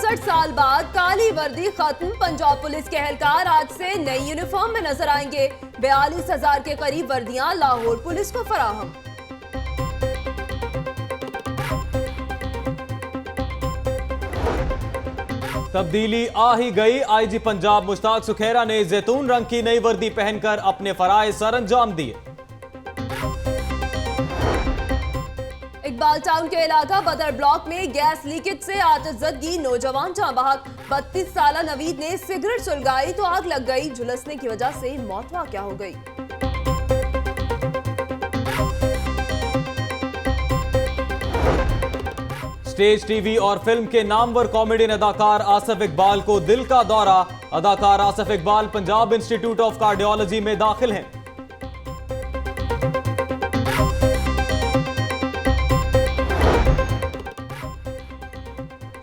59 साल बाद काली वर्दी खत्म। पंजाब पुलिस के एहलकार आज से नई यूनिफॉर्म में नजर आएंगे। 42,000 के करीब वर्दियां लाहौर पुलिस को फराहम। तब्दीली आ ही गई। आईजी पंजाब मुश्ताक सुखेरा ने जैतून रंग की नई वर्दी पहनकर अपने फराइज सर अंजाम दिए। इकबाल टाउन के इलाका बदर ब्लॉक में गैस लीकेज से आतिशज़दगी, नौजवान जाँ बहक। 32 साला नवीद ने सिगरेट सुलगाई तो आग लग गई। झुलसने की वजह से मौत वाक़या हो गई। स्टेज, टीवी और फिल्म के नामवर कॉमेडियन अदाकार आसिफ इकबाल को दिल का दौरा। अदाकार Asif Iqbal Punjab institute of cardiology में दाखिल हैं।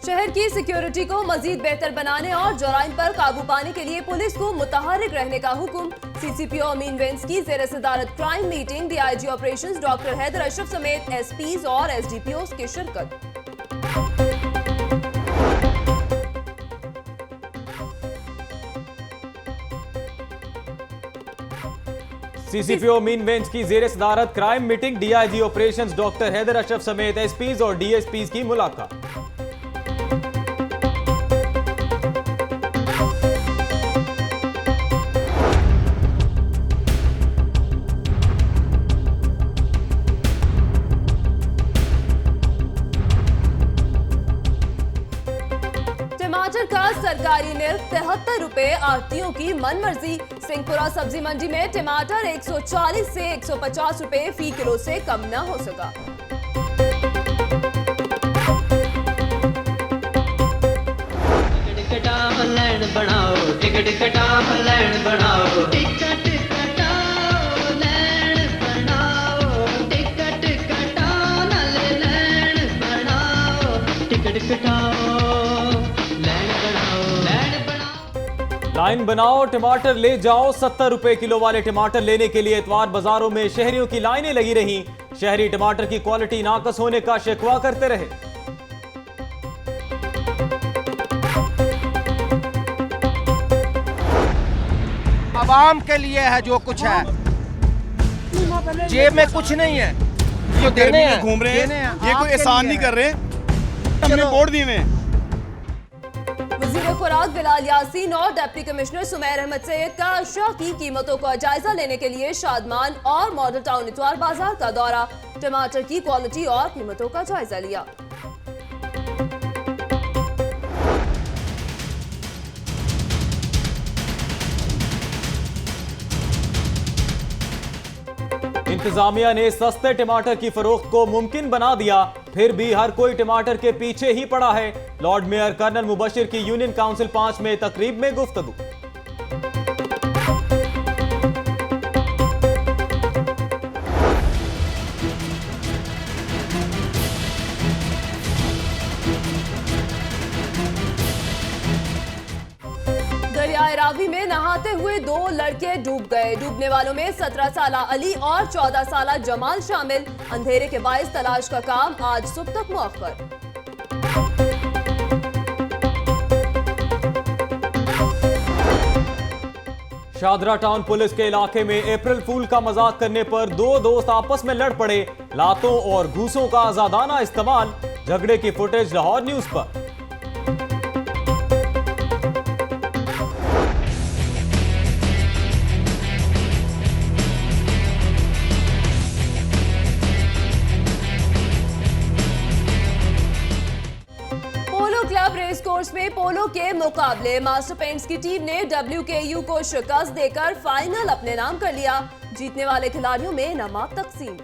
शहर की सिक्योरिटी को मजीद बेहतर बनाने और जराइम पर काबू पाने के लिए पुलिस को मुतहर्रिक रहने का हुक्म। सीसीपीओ अमीन वेंस की ज़ेर सदारत crime meeting. DIG operations doctor Haider Ashraf समेत एसपीज और एसडीपीओज की शिरकत। सीसीपीओ अमीन वेंस की ज़ेर सदारत crime meeting. DIG operations doctor Haider Ashraf समेत एसपीज और डीएसपीज की मुलाकात। टमाटर का सरकारी निर्ख 73 रुपए। आड़तियों की मन मर्जी। सिंहपुरा सब्जी मंडी में टमाटर 140 से 150 रुपए फी किलो से कम न हो सका। टिकट कटाव लैंड बनाओ, टिकट कटाव लैंड बनाओ, टिकट कटाओ लैंड बनाओ, टिकट कटाओ नाले लैंड बनाओ, टिकट कटाओ लैंड बनाओ, लैंड बनाओ। लाइन बनाओ, टमाटर ले जाओ। 70 रुपए किलो वाले टमाटर लेने के लिए इतवार बाजारों में शहरियों की लाइनें लगी रहीं। शहरी टमाटर की क्वालिटी नाकस होने का शिकवा करते रहे। आवाम के लिए है जो कुछ है, जेब में कुछ नहीं है। ये देने हैं, घूम रहे हैं, ये कोई एहसान नहीं कर रहे। हमने वोट दिए हैं। वज़ीर खुराक बिलाल यासीन और डिप्टी कमिश्नर सुमैर अहमद सैयद का अशिया की कीमतों का जायजा लेने के लिए शादमान और मॉडल टाउन इतवार बाजार का दौरा। टमाटर की क्वालिटी और कीमतों का जायजा लिया। इंतजामिया ने सस्ते टमाटर की फरोख्त को मुमकिन बना दिया, फिर भी हर कोई टमाटर के पीछे ही पड़ा है। लॉर्ड मेयर कर्नल मुबशिर की यूनियन काउंसिल 5 में तकरीब में गुफ्तगू। दरियाए रावी में नहाते हुए 2 लड़के डूब गए। डूबने वालों में 17 साला अली और 14 साला जमाल शामिल। अंधेरे के बायस तलाश का काम आज सुबह तक मुअख्खर। शादरा टाउन पुलिस के इलाके में अप्रैल फूल का मजाक करने पर 2 दोस्त आपस में लड़ पड़े। लातों और घूसों का आजादाना इस्तेमाल। झगड़े की फुटेज लाहौर न्यूज पर। रेस कोर्स में पोलो के मुकाबले। मास्टर पेंट्स की टीम ने WKU को शिकस्त देकर फाइनल अपने नाम कर लिया। जीतने वाले खिलाड़ियों में इनामात तकसीम।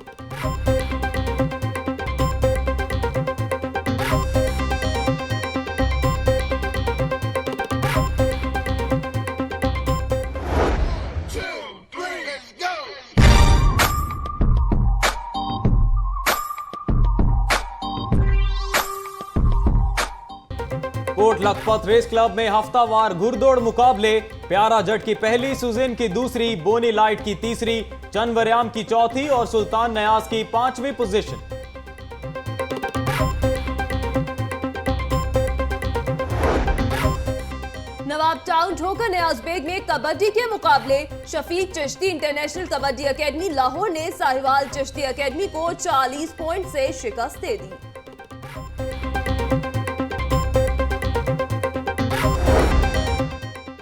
कोट लखपत रेस क्लब में हफ्तावार घुड़दौड़ मुकाबले। प्यारा जट की पहली, सुजेन की दूसरी, बोनी लाइट की तीसरी, चनवरयाम की चौथी और सुल्तान नयाज की 5वीं पोजीशन। होकर नियाज बेग में कबड्डी के मुकाबले शफीक चिश्ती इंटरनेशनल कबड्डी एकेडमी लाहौर ने साहिवाल चिश्ती एकेडमी को 40 पॉइंट से शिकस्त दे दी।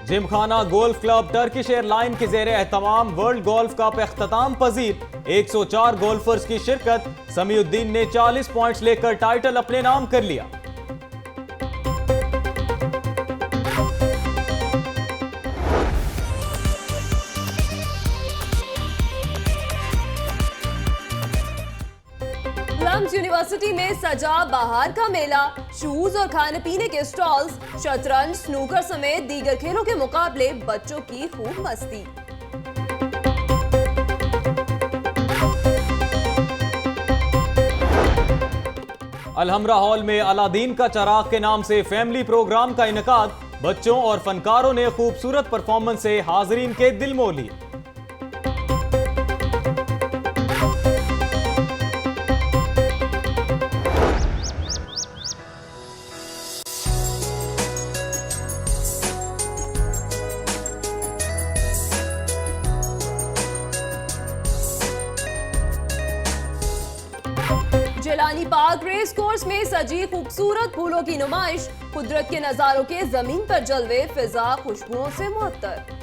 Gymkhana golf club Turkish airline के जेर एहतमाम वर्ल्ड गोल्फ कप इख्तिताम पजीर 104 गोल्फर्स की शिरकत। समीउद्दीन ने 40 पॉइंट्स लेकर टाइटल अपने नाम कर लिया। प्लम्स यूनिवर्सिटी में सजा बाहर का मेला, शूज और खाने पीने के स्टॉल्स, शतरंज, स्नूकर समेत दीगर खेलों के मुकाबले, बच्चों की खूब मस्ती। अलहमरा हॉल में अलादीन का चराग के नाम से फैमिली प्रोग्राम का इनेकाद। बच्चों और फनकारों ने खूबसूरत परफॉर्मेंस से हाजरीन के दिल मोह लिए। जिलानी पार्क रेस कोर्स में सजी खूबसूरत फूलों की नुमाइश, कुदरत के नजारों के जमीन पर जलवे, फिजा खुशबुओं से मुअत्तर।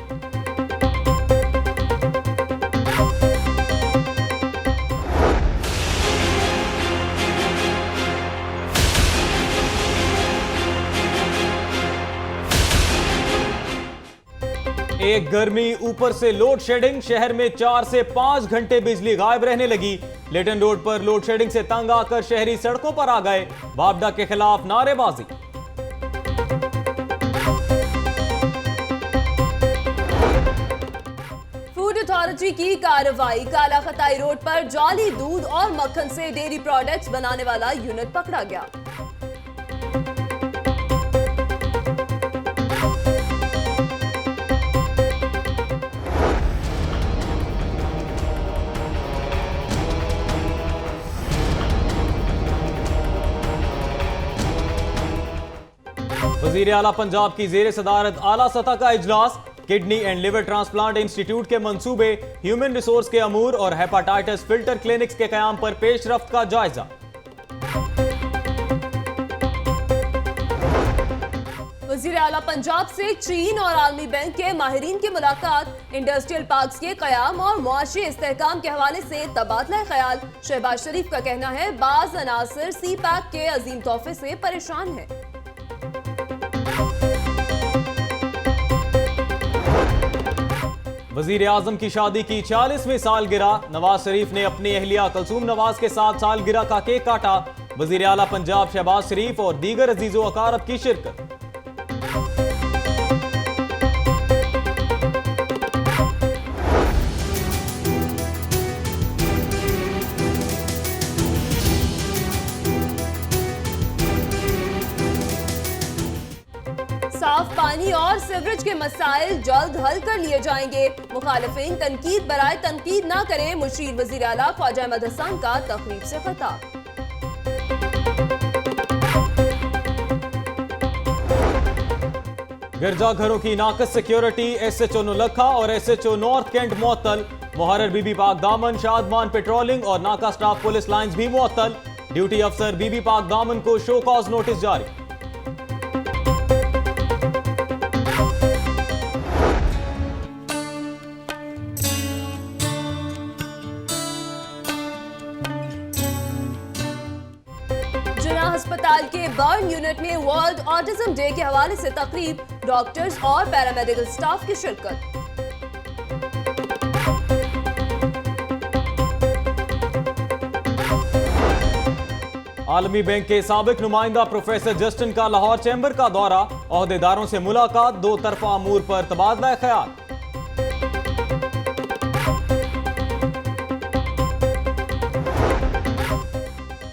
एक गर्मी ऊपर से लोड शेडिंग, शहर में 4 से 5 घंटे बिजली गायब रहने लगी। लेटन रोड पर लोड शेडिंग से तंग आकर शहरी सड़कों पर आ गए। बाबडा के खिलाफ नारेबाजी। फूड अथॉरिटी की कार्रवाई, काला खताई रोड पर जाली दूध और मक्खन से डेयरी प्रोडक्ट्स बनाने वाला यूनिट पकड़ा गया। वजीर आला पंजाब की जेर सदारत आला सतह का इजलास। Kidney and liver transplant institute के मंसूबे, ह्यूमन रिसोर्स के अमूर और हेपाटाइटिस फिल्टर क्लिनिक्स के कयाम पर पेशरफ्त का जायजा। वजीर आला पंजाब से चीन और आलमी बैंक के माहिरीन की मुलाकात, इंडस्ट्रियल पार्क्स के कयाम और मुआशी इस्तेहकाम के हवाले से तबादला ख्याल। शहबाज शरीफ का कहना है बाज अनासर सी पैक के अजीम तोहफे से परेशान है। वजीर आजम की शादी की 40वीं सालगिरह, नवाज शरीफ ने अपनी अहलिया कलसूम नवाज के साथ सालगिरह का केक काटा। वजीर आला पंजाब शहबाज शरीफ और दीगर अजीजो अकारब की शिरकत। साफ पानी और सीवरेज के मसाइल जल्द हल कर लिए जाएंगे। मुखालिफिन तनकीद बराए तनकीद ना करें, मुशीर वजीर आला ख्वाजा अहमद हसन का तकरीब से खिताब। गिरजाघरों की नाकस सिक्योरिटी, SHO नौलखा और SHO नॉर्थ कैंट मुअत्तल। मुहर्रर बीबी पाक दामन, शादमान पेट्रोलिंग और नाका स्टाफ पुलिस लाइंस भी मुअत्तल। ड्यूटी अफसर बीबी पाक दामन को शो कॉज नोटिस जारी। अस्पताल के बर्न यूनिट में वर्ल्ड ऑटिज्म डे के हवाले से तकरीब, डॉक्टर्स और पैरामेडिकल स्टाफ की शिरकत। आलमी बैंक के साबिक नुमाइंदा प्रोफेसर जस्टिन का लाहौर चैम्बर का दौरा, ओहदेदारों से मुलाकात, दो तरफा अमूर पर तबादला ख्याल।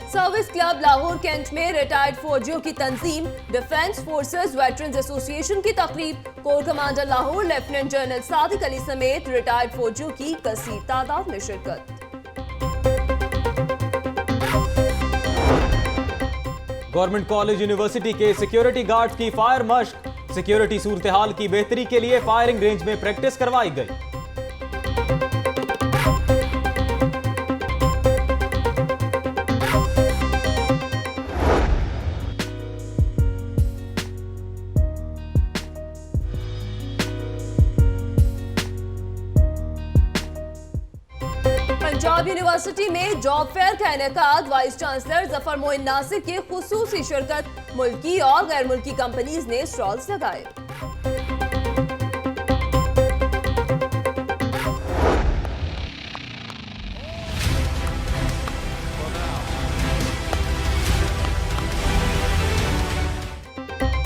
सर्विस क्लब लाहौर कैंट में रिटायर्ड फौजियों की तंजीम, डिफेंस फोर्सेस वेटरन्स एसोसिएशन की तकरीब। Core commander Lahore lieutenant general Sadiq Ali समेत रिटायर्ड फौजियों की कसीर तादाद में शिरकत। गवर्नमेंट कॉलेज यूनिवर्सिटी के सिक्योरिटी गार्ड्स की फायर मश्क, सिक्योरिटी सूरत हाल की बेहतरी के लिए फायरिंग रेंज में प्रैक्टिस करवाई गई। पंजाब यूनिवर्सिटी में जॉब फेयर का इनेकाद, वाइस चांसलर जफर मोइन नासिर की खुसूसी शिरकत, मुल्की और गैर मुल्की कंपनीज ने स्टॉल्स लगाए।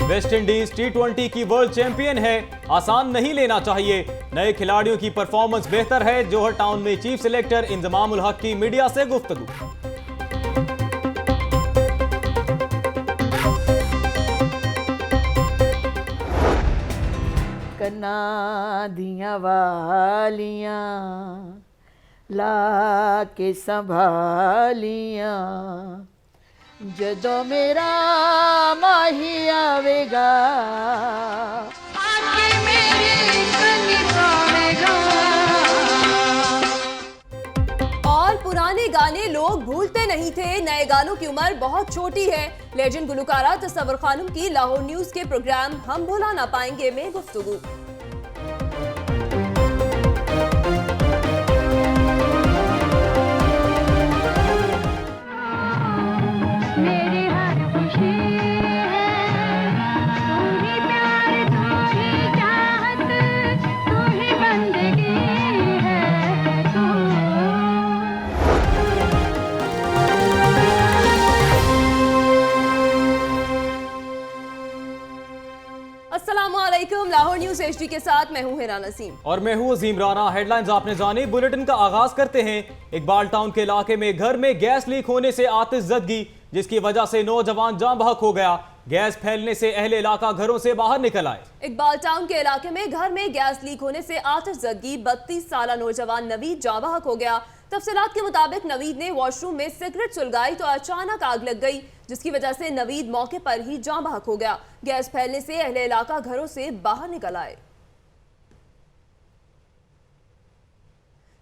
वेस्ट इंडीज T20 की वर्ल्ड चैंपियन है, आसान नहीं लेना चाहिए। नए खिलाड़ियों की परफॉर्मेंस बेहतर है। जौहर टाउन में चीफ सिलेक्टर इंजमामुल हक की मीडिया से गुफ्तगू। कन्ना दियां वालियां ला के संभालियां, जदों मेरा माही आवेगा आके मेरी कनी पावेगा। और पुराने गाने लोग भूलते नहीं थे, नए गानों की उम्र बहुत छोटी है। लेजेंड गुलकारा तसव्वुर खानम की लाहौर न्यूज के प्रोग्राम हम भुला ना पाएंगे में गुफ्तगू। अस्सलामुअलैकुम, लाहौर न्यूज HD के साथ मैं हूं हिना नसीम और मैं हूं अजीम राना। हेडलाइंस आपने जानी, बुलेटिन का आगाज करते हैं। इकबाल टाउन के इलाके में घर में गैस लीक होने से आतिशज़दगी, जिसकी वजह से नौजवान जान बहक हो गया। गैस फैलने से अहले इलाका घरों से बाहर निकल आए। इकबाल टाउन के इलाके में घर में गैस लीक होने से आतिशज़दगी, 32 साला नौजवान नवीद जान बहक हो गया। तफसीलात के मुताबिक नवीद ने वॉशरूम में सिगरेट सुलगाई तो अचानक आग लग गई, जिसकी वजह से नवीद मौके पर ही जान बहक हो गया। गैस फैलने से अहले इलाका घरों से बाहर निकल आए।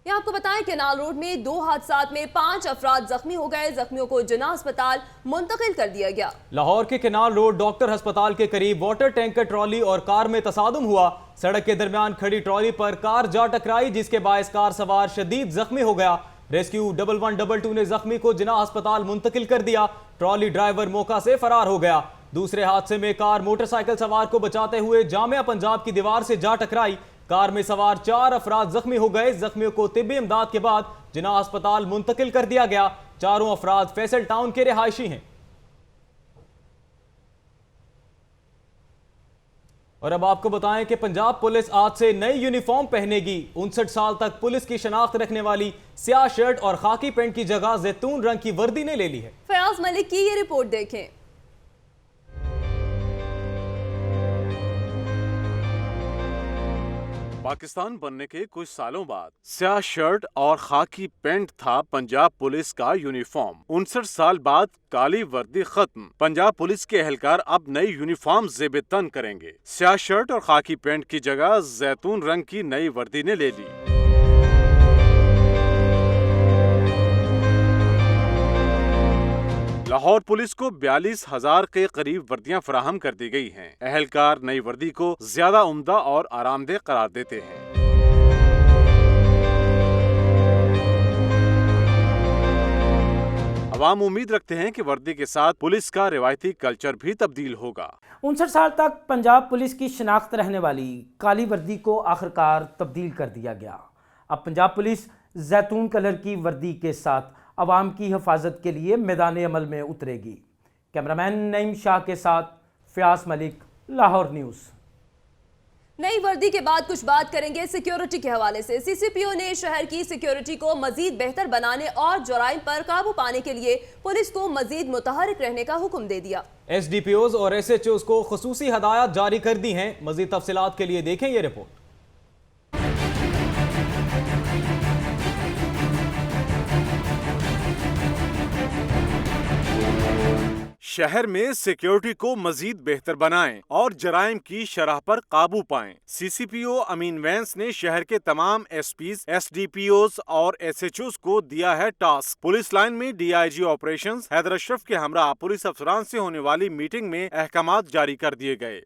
आपको बताएं केनाल रोड में 2 हादसात में 5 अफराद जख्मी हो गए। जख्मियों को जिन्ना अस्पताल मुंतकिल कर दिया गया। लाहौर के केनाल रोड डॉक्टर अस्पताल के करीब वाटर टैंकर ट्रॉली और कार में तसादुम हुआ। सड़क के दरमियान खड़ी ट्रॉली पर कार जा टकराई, जिसके बायस कार सवार शदीद जख्मी हो गया। रेस्क्यू 1122 ने जख्मी को जिन्ना अस्पताल मुंतकिल कर दिया। ट्रॉली ड्राइवर मौका से फरार हो गया। दूसरे हादसे में कार मोटरसाइकिल सवार को बचाते हुए जामिया पंजाब की दीवार से जा टकराई। कार में सवार 4 अफराद जख्मी हो गए। जख्मियों को तिब्बी इमदाद के बाद जिन्ना अस्पताल मुंतकिल कर दिया गया। चारों अफराद फैसल टाउन के रिहायशी हैं। और अब आपको बताएं कि पंजाब पुलिस आज से नई यूनिफॉर्म पहनेगी। 59 साल तक पुलिस की शनाख्त रखने वाली स्याह शर्ट और खाकी पैंट की जगह जैतून रंग की वर्दी ने ले ली है। फयाज मलिक की ये रिपोर्ट देखें। पाकिस्तान बनने के कुछ सालों बाद स्याह शर्ट और खाकी पैंट था पंजाब पुलिस का यूनिफॉर्म। 59 साल बाद काली वर्दी खत्म। पंजाब पुलिस के एहलकार अब नई यूनिफॉर्म ज़ेब-ए-तन करेंगे। स्याह शर्ट और खाकी पैंट की जगह जैतून रंग की नई वर्दी ने ले ली। लाहौर पुलिस को 42,000 के करीब वर्दियां फराहम कर दी गई हैं। एहलकार नई वर्दी को ज्यादा उम्दा और आरामदेह करार देते हैं। अवाम उम्मीद रखते हैं कि वर्दी के साथ पुलिस का रिवायती कल्चर भी तब्दील होगा। 59 साल तक पंजाब पुलिस की शनाख्त रहने वाली काली वर्दी को आखिरकार तब्दील कर दिया गया। अब पंजाब पुलिस जैतून कलर की वर्दी के साथ अवाम की हिफाजत के लिए मैदान अमल में उतरेगी। कैमरामैन नईम शाह के साथ फयाज मलिक, लाहौर न्यूज़। नई वर्दी के बाद कुछ बात करेंगे सिक्योरिटी के हवाले से। CCPO ने शहर की सिक्योरिटी को मजीद बेहतर बनाने और जुराइम पर काबू पाने के लिए पुलिस को मजीद मुतहरिक रहने का हुक्म दे दिया। SDPOs और SHOs को खुसूसी हदायत जारी कर दी हैं। मजीद तफसीलात के लिए देखें ये रिपोर्ट। शहर में सिक्योरिटी को मजीद बेहतर बनाएं और जराइम की शरह पर काबू पाएं। सीसीपीओ अमीन वैंस ने शहर के तमाम एसपीज, एसडीपीओज और एसएचओज को दिया है टास्क। पुलिस लाइन में डीआईजी ऑपरेशंस हैदर अशरफ के हमरा पुलिस अफसरान से होने वाली मीटिंग में अहकामात जारी कर दिए गए।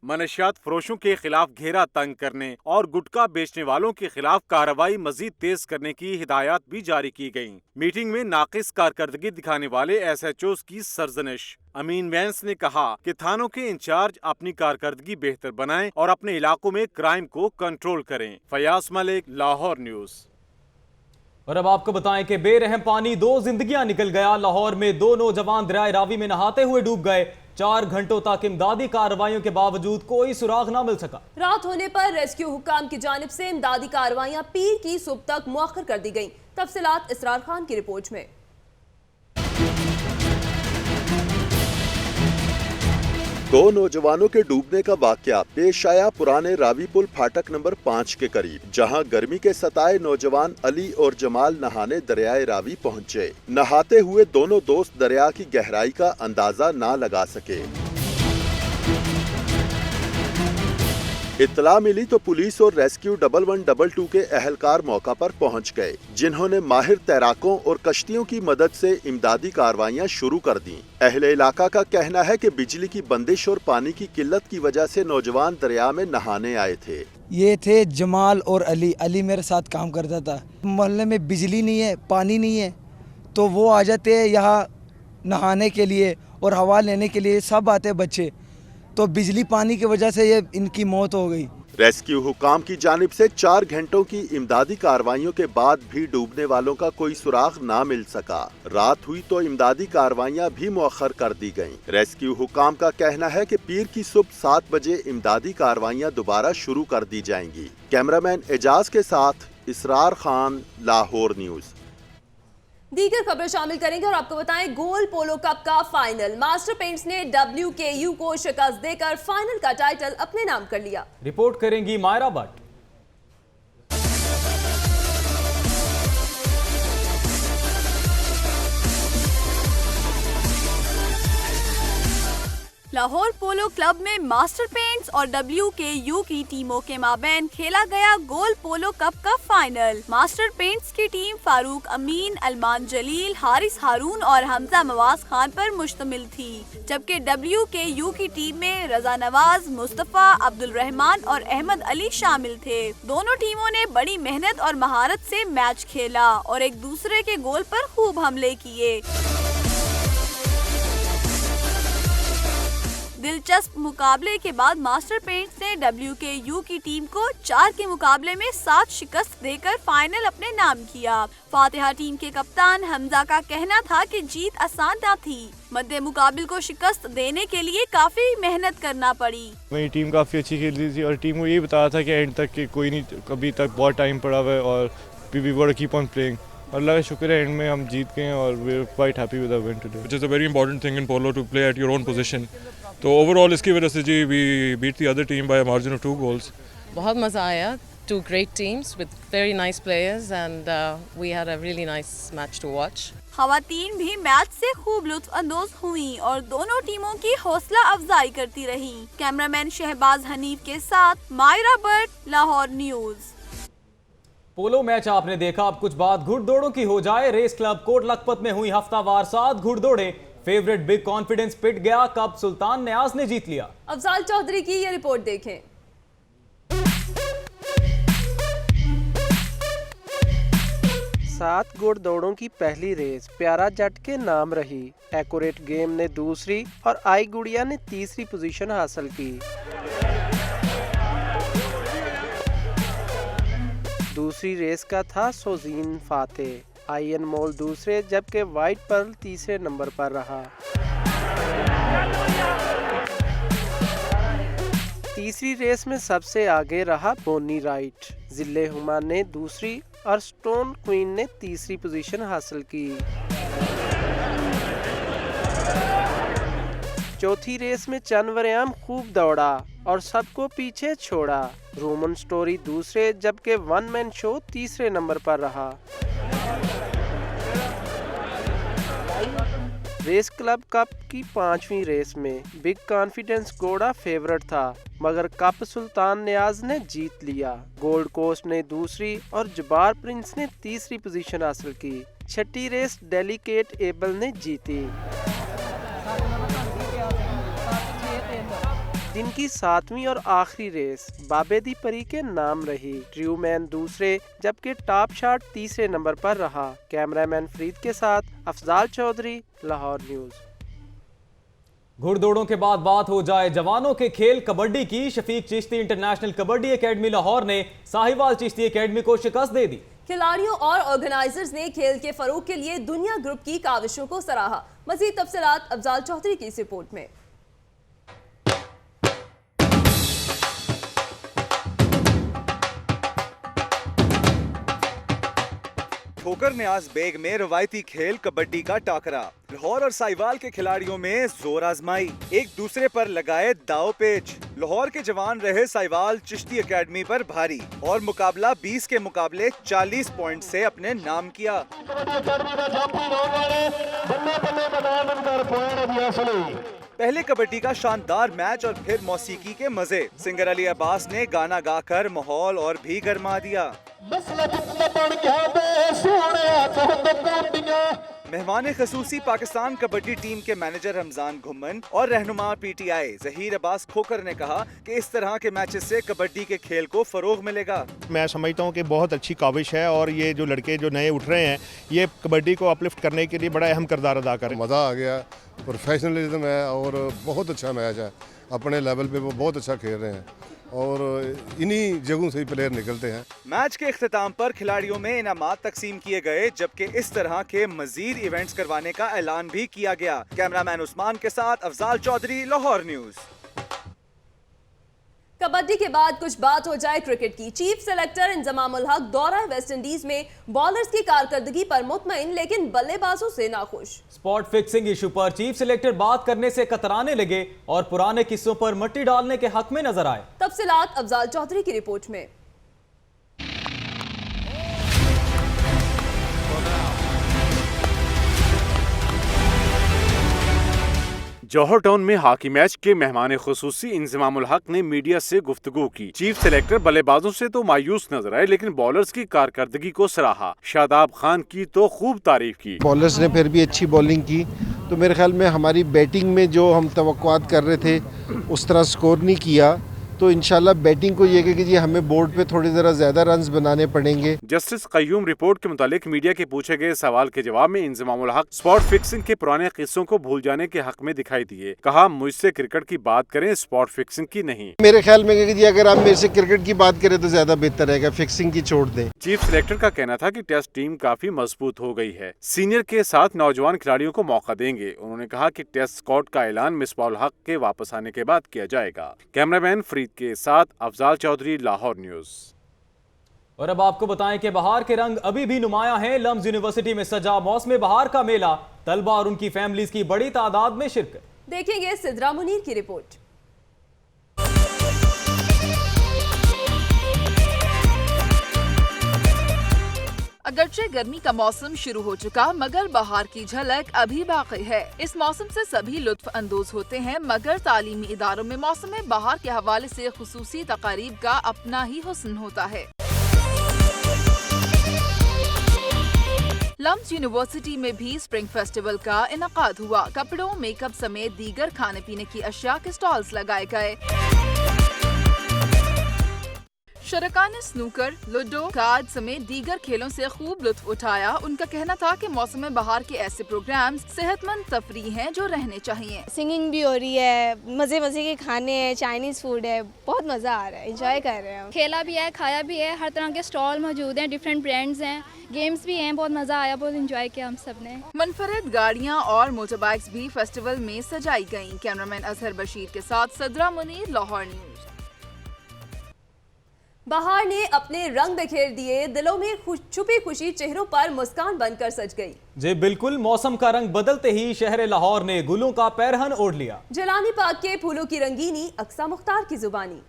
मनशियात फरोशों के खिलाफ घेरा तंग करने और गुटखा बेचने वालों के खिलाफ कार्रवाई मजीद तेज करने की हिदायत भी जारी की गयी। मीटिंग में नाकिस कारकर्दगी दिखाने वाले एसएचओज की सरजनिश। अमीन वैंस ने कहा कि थानों के इंचार्ज अपनी कारकर्दगी बेहतर बनाएं और अपने इलाकों में क्राइम को कंट्रोल करें। फयाज मलिक, लाहौर न्यूज। और अब आपको बताएं कि बेरहम पानी 2 जिंदगियां निकल गया। लाहौर में 2 नौजवान दरियाए रावी में नहाते हुए डूब गए। 4 घंटों तक इमदादी कार्रवाइयों के बावजूद कोई सुराग न मिल सका। रात होने पर रेस्क्यू हुक्काम की जानिब से इमदादी कार्रवाइयां पीर की सुबह तक मुअख्खर कर दी गईं। तफसीलात इसरार खान की रिपोर्ट में। 2 नौजवानों के डूबने का वाकया पेश आया पुराने रावी पुल फाटक नंबर 5 के करीब, जहां गर्मी के सताए नौजवान अली और जमाल नहाने दरियाए रावी पहुंचे। नहाते हुए दोनों दोस्त दरिया की गहराई का अंदाजा ना लगा सके। इत्तला मिली तो पुलिस और रेस्क्यू 1112 के अहलकार मौका पर पहुंच गए, जिन्होंने माहिर तैराकों और कश्तियों की मदद से इमदादी कार्रवाइयां शुरू कर दी। अहले इलाका का कहना है कि बिजली की बंदिश और पानी की किल्लत की वजह से नौजवान दरिया में नहाने आए थे। ये थे जमाल और अली। अली मेरे साथ काम करता था। मोहल्ले में बिजली नहीं है, पानी नहीं है, तो वो आ जाते हैं यहाँ नहाने के लिए और हवा लेने के लिए। सब आते बच्चे, तो बिजली पानी की वजह से ये इनकी मौत हो गई। रेस्क्यू हुकाम की जानिब से 4 घंटों की इमदादी कार्रवाइयों के बाद भी डूबने वालों का कोई सुराग ना मिल सका। रात हुई तो इमदादी कार्रवाइयां भी मुअख्खर कर दी गईं। रेस्क्यू हुकाम का कहना है कि पीर की सुबह 7 बजे इमदादी कार्रवाइयां दोबारा शुरू कर दी जाएंगी। कैमरामैन एजाज के साथ इसरार खान, लाहौर न्यूज। दीगर खबरें शामिल करेंगे और आपको बताएं गोल पोलो कप का फाइनल। मास्टर पेंट्स ने WKU को शिकस्त देकर फाइनल का टाइटल अपने नाम कर लिया। रिपोर्ट करेंगी मायरा भट्ट। लाहौर पोलो क्लब में मास्टर पेंट्स और WKU की टीमों के माबैन खेला गया गोल पोलो कप का फाइनल। मास्टर पेंट्स की टीम फारूक अमीन, अलमान जलील, हारिस हारून और हमजा मवाज खान पर मुश्तमिल थी, जबकि WKU की टीम में रजा नवाज, मुस्तफा, अब्दुल रहमान और अहमद अली शामिल थे। दोनों टीमों ने बड़ी मेहनत और महारत से मैच खेला और एक दूसरे के गोल पर खूब हमले किए। दिलचस्प मुकाबले के बाद मास्टर पेंट्स ने WKU की टीम को 4 के मुकाबले में 7 शिकस्त देकर फाइनल अपने नाम किया। फातिहा टीम के कप्तान हमजा का कहना था कि जीत आसान न थी, मद्दे मुकाबिल को शिकस्त देने के लिए काफी मेहनत करना पड़ी। मेरी टीम काफी अच्छी खेल रही थी और टीम को यही बताया था कि एंड तक कि कोई नहीं, अभी तक बहुत टाइम पड़ा हुआ है और we got to keep on playing. अल्लाह का शुक्र है एंड में हम जीत गए और we are quite happy with the win today, which is a very important thing in polo to play at your own position. तो ओवरऑल इसकी वजह से जी we beat the other team by a margin of 2 goals. बहुत मज़ा आया। 2 great teams with very nice players and we had a really nice match to watch. खवातीन भी मैच से खूब लुत्फ अंदोज हुई और दोनों टीमों की हौसला अफजाई करती रही। कैमरामैन शहबाज हनीफ के साथ Myra Bhatt, Lahore news. Polo match आपने देखा, अब कुछ बात घुड़दौड़ों की हो जाए। रेस क्लब कोट लखपत में हुई हफ्तावार 7 घुड़दौड़े। फेवरेट बिग कॉन्फिडेंस पिट गया, कब सुल्तान न्याज ने जीत लिया। अफजाल चौधरी की ये रिपोर्ट देखें। 7 घुड़दौड़ों की पहली रेस प्यारा जट के नाम रही। एक्यूरेट गेम ने दूसरी और आई गुड़िया ने तीसरी पोजीशन हासिल की। दूसरी रेस का था सोजीन फातेह, आई अनमोल दूसरे, जबकि वाइट पर्ल तीसरे नंबर पर रहा। तीसरी रेस में सबसे आगे रहा बोनी राइट। जिले हुमा ने दूसरी और स्टोन क्वीन ने तीसरी पोजीशन हासिल की। चौथी रेस में चनवरयाम खूब दौड़ा और सबको पीछे छोड़ा। रोमन स्टोरी दूसरे जबकि वन मैन शो तीसरे नंबर पर रहा। रेस क्लब कप की 5वीं रेस में बिग कॉन्फिडेंस घोड़ा फेवरेट था, मगर कप सुल्तान नियाज ने जीत लिया। गोल्ड कोस्ट ने दूसरी और जबार प्रिंस ने तीसरी पोजीशन हासिल की। छठी रेस डेलीकेट एबल ने जीती। दिन की 7वीं और आखिरी रेस बाबेदी परी के नाम रही। ट्रूमैन दूसरे जबकि टॉप शॉट तीसरे नंबर पर रहा। कैमरामैन फरीद के साथ अफजाल चौधरी, लाहौर न्यूज़। घुड़दौड़ों के बाद बात हो जाए जवानों के खेल कबड्डी की। शफीक चिश्ती इंटरनेशनल कबड्डी एकेडमी लाहौर ने साहिवाल चिश्ती एकेडमी को शिकस्त दे दी। खिलाड़ियों और ऑर्गेनाइजर्स ने खेल के फरोग के लिए दुनिया ग्रुप की काविशों को सराहा। मजीद तफसीलात अफजाल चौधरी की इस रिपोर्ट में। ठोकर न्याज बेग में रवायती खेल कबड्डी का टाकरा। लाहौर और साहिवाल के खिलाड़ियों में जोर आजमाई, एक दूसरे पर लगाए दाव पेच। लाहौर के जवान रहे साहिवाल चिश्ती एकेडमी पर भारी और मुकाबला 20 के मुकाबले 40 पॉइंट से अपने नाम किया। पहले कबड्डी का शानदार मैच और फिर मौसीकी के मजे। सिंगर अली अब्बास ने गाना गाकर माहौल और भी गरमा दिया। मेहमान खसूसी पाकिस्तान कबड्डी टीम के मैनेजर रमजान घुम्मन और रहनुमा PTI जहीर अब्बास खोकर ने कहा कि इस तरह के मैचेस से कबड्डी के खेल को फरोग मिलेगा। मैं समझता हूँ कि बहुत अच्छी काविश है और ये जो लड़के जो नए उठ रहे हैं ये कबड्डी को अपलिफ्ट करने के लिए बड़ा अहम किरदार अदा करें। मज़ा आ गया, प्रोफेशनलिज्म है और बहुत अच्छा मैच है। अपने लेवल पे वो बहुत अच्छा खेल रहे हैं और इन्हीं जगहों से ही प्लेयर निकलते हैं। मैच के इख्तिताम पर खिलाड़ियों में इनामात तकसीम किए गए, जबकि इस तरह के मजीद इवेंट्स करवाने का ऐलान भी किया गया। कैमरामैन उस्मान के साथ अफजाल चौधरी, लाहौर न्यूज़। कबड्डी के बाद कुछ बात हो जाए क्रिकेट की। चीफ सेलेक्टर इंजमामुल हक दौरा वेस्ट इंडीज में बॉलर्स की कारकर्दगी पर मुतमईन लेकिन बल्लेबाजों से नाखुश। स्पॉट फिक्सिंग इशू पर चीफ सेलेक्टर बात करने से कतराने लगे और पुराने किस्सों पर मट्टी डालने के हक में नजर आए। तफसीलात अफजाल चौधरी की रिपोर्ट में। जौहर टाउन में हॉकी मैच के मेहमान खुसूसी इंजमामुल हक ने मीडिया से गुफ्तगू की। चीफ सेलेक्टर बल्लेबाजों से तो मायूस नजर आए लेकिन बॉलर्स की कारकर्दगी को सराहा। शादाब खान की तो खूब तारीफ की। बॉलर्स ने फिर भी अच्छी बॉलिंग की, तो मेरे ख्याल में हमारी बैटिंग में जो हम तवक्कुआत कर रहे थे उस तरह स्कोर नहीं किया, तो इंशाल्लाह बैटिंग को ये कि जी हमें बोर्ड पे थोड़ी ज़रा ज़्यादा रन्स बनाने पड़ेंगे। जस्टिस कय्यूम रिपोर्ट के मुतालिक मीडिया के पूछे गए सवाल के जवाब में इंजमामुल हक स्पॉट फिक्सिंग के पुराने किस्सों को भूल जाने के हक में दिखाई दिए। कहा, मुझसे क्रिकेट की बात करें, स्पॉट फिक्सिंग की नहीं। मेरे ख्याल में कि जी अगर आप मेरे से क्रिकेट की बात करें तो ज़्यादा बेहतर रहेगा, फिक्सिंग की छोड़ दें। चीफ सेलेक्टर का कहना था कि टेस्ट टीम काफी मजबूत हो गई है, सीनियर के साथ नौजवान खिलाड़ियों को मौका देंगे। उन्होंने कहा कि टेस्ट स्क्वाड का ऐलान मिसबाहुल हक के वापस आने के बाद किया जाएगा। कैमरामैन फरीद के साथ अफजाल चौधरी, लाहौर न्यूज़। और अब आपको बताएं कि बहार के रंग अभी भी नुमाया हैं। लम्स यूनिवर्सिटी में सजा मौसम बहार का मेला, तलबा और उनकी फैमिलीज की बड़ी तादाद में शिरकत। देखेंगे सिद्रा मुनीर की रिपोर्ट। अगरचे गर्मी का मौसम शुरू हो चुका मगर बहार की झलक अभी बाकी है। इस मौसम से सभी लुत्फ अंदोज होते हैं, मगर तालीमी इदारों में मौसम बहार के हवाले से खुसूसी तकारीब का अपना ही हुस्न होता है। लम्स यूनिवर्सिटी में भी स्प्रिंग फेस्टिवल का इनकाद हुआ। कपड़ों, मेकअप समेत दीगर खाने पीने की अशिया के स्टॉल्स लगाए गए। शरका ने स्नूकर, लूडो, कार्ड समेत दीगर खेलों से खूब लुत्फ उठाया। उनका कहना था कि मौसम बहार के ऐसे प्रोग्राम्स सेहतमंद तफरीह हैं जो रहने चाहिए। सिंगिंग भी हो रही है, मजे मजे के खाने हैं, चाइनीज फूड है, बहुत मजा आ रहा है, एंजॉय कर रहे हैं। खेला भी है, खाया भी है, हर तरह के स्टॉल मौजूद हैं, डिफरेंट ब्रांड्स हैं, गेम्स भी हैं, बहुत मजा आया, बहुत एंजॉय किया हम सब ने। मुनफरिद गाड़ियाँ और मोटर बाइक्स भी फेस्टिवल में सजाई गयी। कैमरामैन अजहर बशीर के साथ सदरा मुनीर, लाहौर न्यूज़। बहार ने अपने रंग बिखेर दिए, दिलों में छुपी खुशी चेहरों पर मुस्कान बनकर सज गई। जी बिल्कुल, मौसम का रंग बदलते ही शहर लाहौर ने गुलों का पैरहन ओढ़ लिया। जिलानी पार्क के फूलों की रंगीनी अक्सा मुख्तार की जुबानी।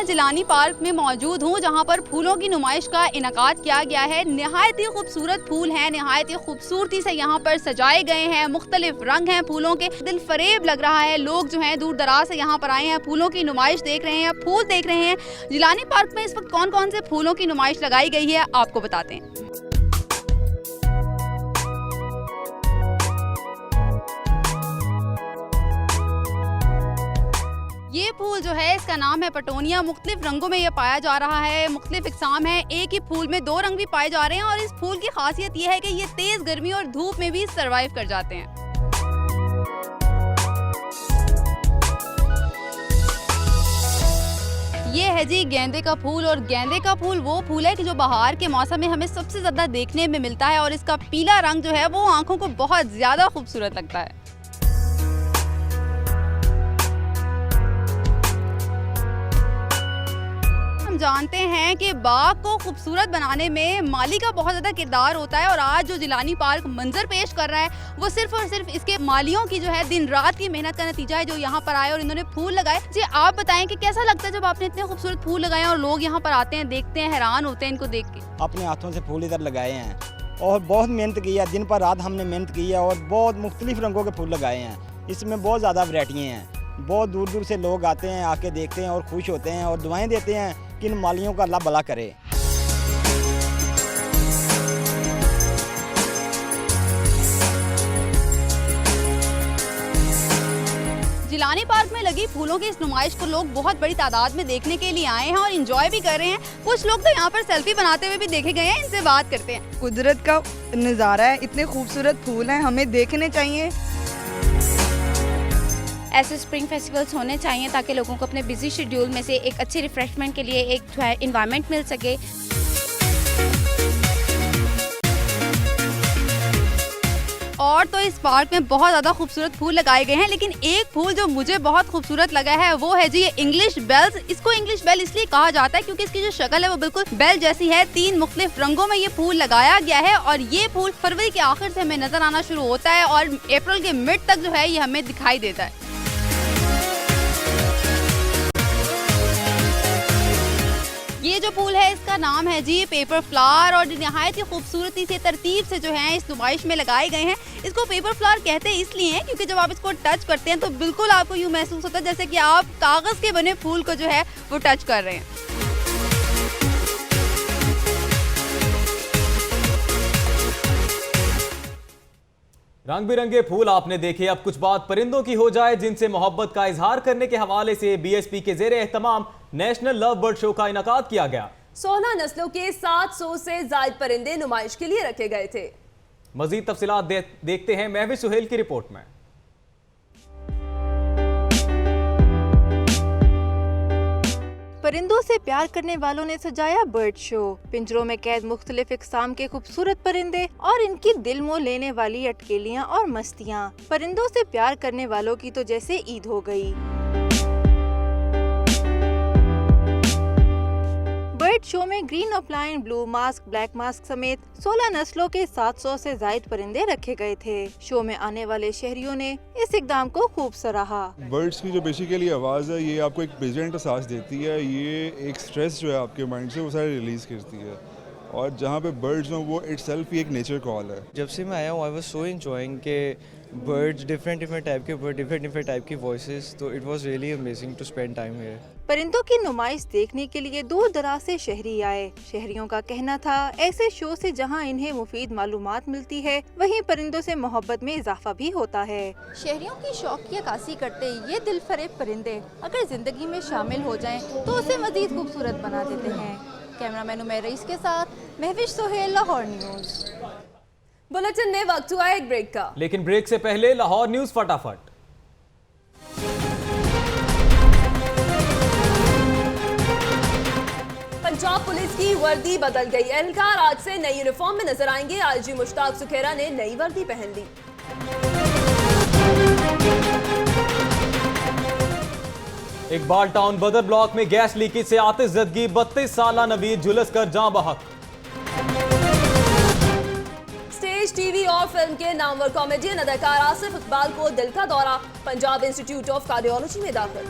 जिलानी पार्क में मौजूद हूँ जहाँ पर फूलों की नुमाइश का इनकाद किया गया है। निहायत ही खूबसूरत फूल हैं, निहायत ही खूबसूरती से यहाँ पर सजाए गए हैं। मुख्तलिफ रंग हैं फूलों के, दिल फरेब लग रहा है। लोग जो हैं दूर दराज से यहाँ पर आए हैं, फूलों की नुमाइश देख रहे हैं, फूल देख रहे हैं। जिलानी पार्क में इस वक्त कौन कौन से फूलों की नुमाइश लगाई गई है आपको बताते हैं। ये फूल जो है इसका नाम है पटोनिया। मुख्तलिफ रंगों में ये पाया जा रहा है, मुख्तलिफ इकसाम है। एक ही फूल में दो रंग भी पाए जा रहे हैं और इस फूल की खासियत ये है कि ये तेज गर्मी और धूप में भी सरवाइव कर जाते हैं। ये है जी गेंदे का फूल, और गेंदे का फूल वो फूल है कि जो बहार के मौसम में हमें सबसे ज़्यादा देखने में मिलता है और इसका पीला रंग जो है वो आंखों को बहुत ज़्यादा खूबसूरत लगता है। जानते हैं कि बाग को खूबसूरत बनाने में माली का बहुत ज़्यादा किरदार होता है और आज जो जिलानी पार्क मंजर पेश कर रहा है वो सिर्फ और सिर्फ इसके मालियों की जो है दिन रात की मेहनत का नतीजा है, जो यहाँ पर आए और इन्होंने फूल लगाए। जी आप बताएं कि कैसा लगता है जब आपने इतने खूबसूरत फूल लगाए और लोग यहाँ पर आते हैं, देखते हैं, हैरान होते हैं इनको देख के। अपने हाथों से फूल इधर लगाए हैं और बहुत मेहनत की है, दिन पर रात हमने मेहनत की है और बहुत मुख्तलिफ रंगों के फूल लगाए हैं। इसमें बहुत ज़्यादा वैरायटियाँ हैं, बहुत दूर दूर से लोग आते हैं, आके देखते हैं और खुश होते हैं और दुआएं देते हैं कि इन मालियों का अल्लाह भला करे। जिलानी पार्क में लगी फूलों की इस नुमाइश को लोग बहुत बड़ी तादाद में देखने के लिए आए हैं और एंजॉय भी कर रहे हैं। कुछ लोग तो यहाँ पर सेल्फी बनाते हुए भी देखे गए हैं, इनसे बात करते हैं। कुदरत का नज़ारा है, इतने खूबसूरत फूल हैं, हमें देखने चाहिए। ऐसे स्प्रिंग फेस्टिवल्स होने चाहिए ताकि लोगों को अपने बिजी शेड्यूल में से एक अच्छी रिफ्रेशमेंट के लिए एक इन्वायरमेंट मिल सके। और तो इस पार्क में बहुत ज़्यादा खूबसूरत फूल लगाए गए हैं, लेकिन एक फूल जो मुझे बहुत खूबसूरत लगा है वो है जी ये इंग्लिश बेल्स। इसको इंग्लिश बेल इसलिए कहा जाता है क्योंकि इसकी जो शक्ल है वो बिल्कुल बेल जैसी है। 3 मुख्तलिफ रंगों में ये फूल लगाया गया है और ये फूल फरवरी के आखिर से हमें नजर आना शुरू होता है और अप्रैल के मिड तक जो है ये हमें दिखाई देता है। ये जो फूल है इसका नाम है जी पेपर फ्लावर और निहायत ही खूबसूरती से तरतीब से जो है इस नुमाइश में लगाए गए हैं। इसको पेपर फ्लावर कहते इसलिए हैं क्योंकि जब आप इसको टच करते हैं तो बिल्कुल आपको यूँ महसूस होता है जैसे कि आप कागज़ के बने फूल को जो है वो टच कर रहे हैं। रंग बिरंगे फूल आपने देखे, अब कुछ बात परिंदों की हो जाए जिनसे मोहब्बत का इजहार करने के हवाले से बीएसपी के जेर एहतमाम नेशनल लव बर्ड शो का इनकाद किया गया। 16 नस्लों के 700 से ज्यादा परिंदे नुमाइश के लिए रखे गए थे। मजीद तफसीलात देखते हैं महविश सुहेल की रिपोर्ट में। परिंदों से प्यार करने वालों ने सजाया बर्ड शो। पिंजरों में कैद मुख्तलिफ इकसाम के खूबसूरत परिंदे और इनकी दिल मोह लेने वाली अटकेलियां और मस्तियां। परिंदों से प्यार करने वालों की तो जैसे ईद हो गई। बर्ड शो में green offline, blue mask, black mask समेत 16 नस्लों के 700 से ज्यादा परिंदे रखे गए थे। शो में आने वाले शहरियों ने इस इकदाम को खूब सराहा। बर्ड्स की जो बेसिकली आवाज़ है ये आपको एक प्लेजेंट एहसास देती है, ये एक स्ट्रेस जो है आपके माइंड से वो सारे रिलीज़ करती है और जहाँ पे बर्ड्स हों वो इटसेल्फ ही एक नेचर कॉल है। जब से मैं आया हूँ आई वाज सो एंजॉयिंग के बर्ड्स डिफरेंट टाइप के बर्ड, डिफरेंट टाइप की वॉइसेस, तो it was really amazing to spend time here. परिंदों की नुमाइश देखने के लिए दूर दराज से शहरी आए। शहरियों का कहना था ऐसे शो से जहां इन्हें मुफीद मालूमात मिलती है वहीं परिंदों से मोहब्बत में इजाफा भी होता है। शहरियों की शौक की अक्कासी करते ये दिल फरेब परिंदे अगर जिंदगी में शामिल हो जाएं तो उसे मजीद खूबसूरत बना देते हैं। कैमरामैन उमैर रईस के साथ महविश सोहेल, लाहौर न्यूज़। बुलेटिन में वक्त हुआ एक ब्रेक का, लेकिन ब्रेक से पहले लाहौर न्यूज़ फटाफट। पंजाब पुलिस की वर्दी बदल गई। एहलकार आज से नई यूनिफॉर्म में नजर आएंगे। आईजी मुश्ताक सुखेरा ने नई वर्दी पहन ली। इकबाल टाउन बदर ब्लॉक में गैस लीकेज से आतिशज़दगी, 32 साला नवीद झुलस कर जां बहक। स्टेज, टीवी और फिल्म के नामवर कॉमेडियन अदाकार आसिफ इकबाल को दिल का दौरा, पंजाब इंस्टीट्यूट ऑफ कार्डियोलॉजी में दाखिल।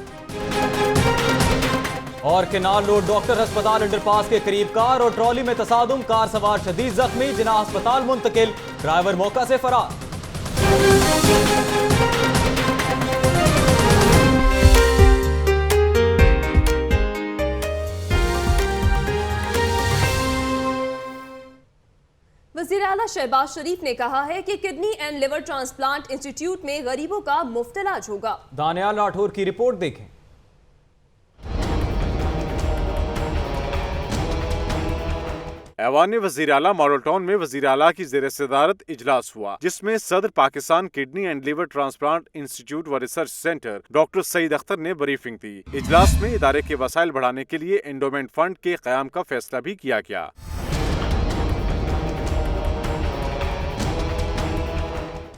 और केनाल रोड डॉक्टर अस्पताल अंडरपास के करीब कार और ट्रॉली में तसादुम, कार सवार शदीद जख्मी, जिना अस्पताल मुंतकिल, ड्राइवर मौका से फरार। वज़ीर आला शहबाज शरीफ ने कहा है कि kidney and liver transplant institute में गरीबों का मुफ्त इलाज होगा। दानियाल राठौर की रिपोर्ट देखें। ऐवान वज़ीर आला मॉडल टाउन में वज़ीर आला की ज़ेर सदारत इजलास हुआ, जिसमें सदर Pakistan kidney and liver transplant institute व research centre doctor Saeed Akhtar ने ब्रीफिंग दी। इजलास में इदारे के वसाइल बढ़ाने के लिए एंडोमेंट फंड के क़याम का फैसला भी किया गया।